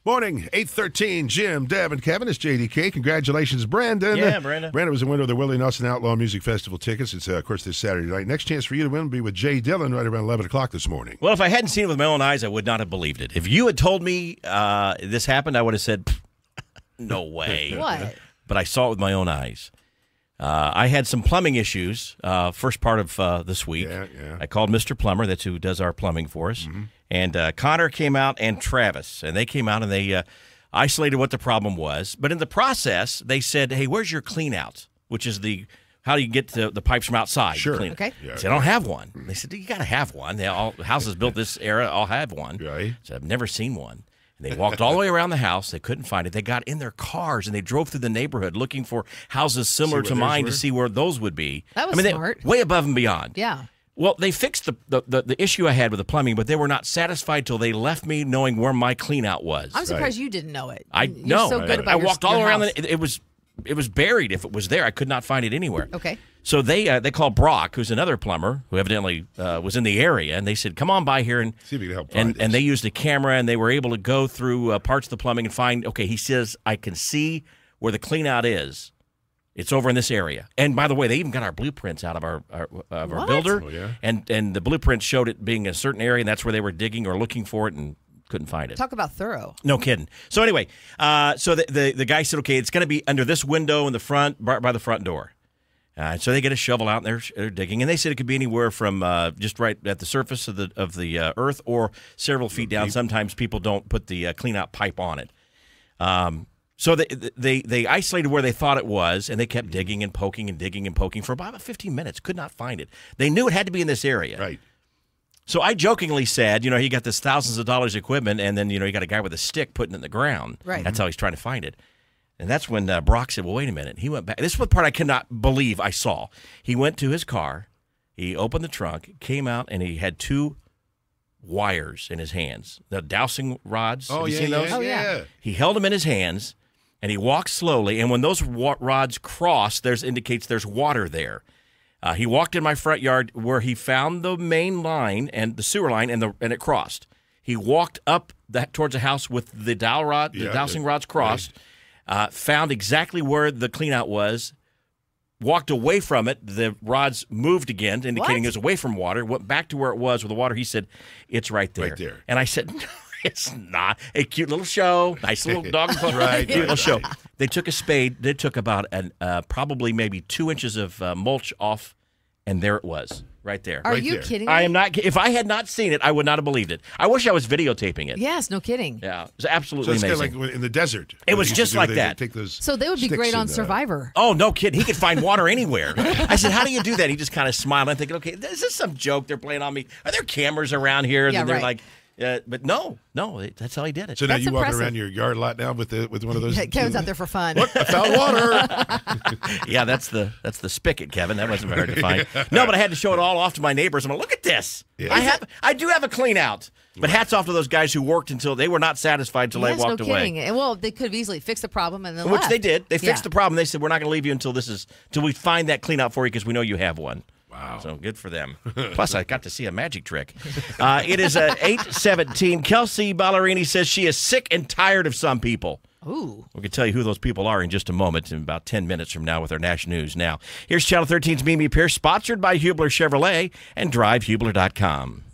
Morning, 8:13. Jim, Deb, and Kevin. It's JDK. Congratulations, Brandon. Yeah, Brandon. Brandon was the winner of the Willie Nelson Outlaw Music Festival tickets. It's, of course, this Saturday night. Next chance for you to win will be with Jay Dillon right around 11 o'clock this morning. Well, if I hadn't seen it with my own eyes, I would not have believed it. If you had told me this happened, I would have said, no way. What? But I saw it with my own eyes. I had some plumbing issues first part of this week. Yeah. I called Mr. Plumber. That's who does our plumbing for us. Mm-hmm. And Connor came out and Travis. And they came out and they isolated what the problem was. But in the process, they said, hey, where's your clean out? Which is how do you get the pipes from outside? Sure. Clean. Okay. I said, I don't have one. They said, you got to have one. Houses built this era all have one. Right. So I've never seen one. And they walked all the way around the house. They couldn't find it. They got in their cars and they drove through the neighborhood looking for houses similar to mine to see where those would be. That was smart. Way above and beyond. Yeah. Well, they fixed the issue I had with the plumbing, but they were not satisfied till they left me knowing where my clean out was. I'm surprised you didn't know it. You're so good about I walked all around. house. It was buried. If it was there, I could not find it anywhere. Okay. So they called Brock, who's another plumber who evidently was in the area, and they said, "Come on by here and see if we can help." And they used a camera, and they were able to go through parts of the plumbing and find. Okay, he says I can see where the clean out is. It's over in this area. And by the way, they even got our blueprints out of our builder, Oh, yeah? and the blueprints showed it being a certain area, and that's where they were digging or looking for it, and couldn't find it. Talk about thorough. No kidding. So anyway, so the guy said, okay, it's going to be under this window in the front, by the front door. So they get a shovel out and they're digging, and they said it could be anywhere from just right at the surface of the earth or several feet down. Sometimes people don't put the clean out pipe on it. So they isolated where they thought it was, and they kept digging and poking and digging and poking for about 15 minutes. Could not find it. They knew it had to be in this area. Right. So I jokingly said, he got this thousands of dollars equipment, and then, you got a guy with a stick putting it in the ground. Right. That's how he's trying to find it. And that's when Brock said, well, wait a minute. He went back. This is the part I cannot believe I saw. He went to his car. He opened the trunk, came out, and he had two wires in his hands. The dowsing rods. Oh, Have you yeah, seen those? Oh, yeah. He held them in his hands, and he walked slowly. And when those rods cross, indicates there's water there. He walked in my front yard where he found the main line and the sewer line, and it crossed. He walked up towards the house with the dowsing rods crossed. Right. Found exactly where the cleanout was, walked away from it. The rods moved again, indicating it was away from water, went back to where it was with the water. He said, it's right there. Right there. And I said, no, it's not. A cute little show. Nice little dog. Right. Cute little show. They took a spade. They took about probably maybe 2 inches of mulch off, and there it was. Right there. Are Right you there. kidding me? I am not. If I had not seen it, I would not have believed it. I wish I was videotaping it. Yes, no kidding. Yeah, it was So absolutely it's kind of amazing. like in the desert. It was They used just to do, like they that. Take those So they would be sticks great on and, Survivor. Oh, no kidding. He could find water anywhere. I said, how do you do that? He just kind of smiled. I'm thinking, okay, is this some joke they're playing on me? Are there cameras around here? Yeah, And they're right. like, but no, that's how he did it. So now That's you walking impressive. around your yard a lot now with one of those. Kevin's out there for fun. Look, I found water. Yeah, that's the spigot, Kevin. That wasn't very hard to find. No, but I had to show it all off to my neighbors. I'm like, look at this. Yeah. I do have a clean out. But hats off to those guys who worked until they were not satisfied until Yes, they walked no away. kidding. And, well, they could have easily fixed the problem and then Which left. they did. They fixed Yeah. the problem. They said, we're not going to leave you until we find that clean out for you because we know you have one. Wow. So good for them. Plus, I got to see a magic trick. It is 8:17. Kelsey Ballerini says she is sick and tired of some people. Ooh. We can tell you who those people are in just a moment, in about 10 minutes from now with our Nash News. Now, here's Channel 13's Mimi Pierce, sponsored by Hubler Chevrolet and DriveHubler.com.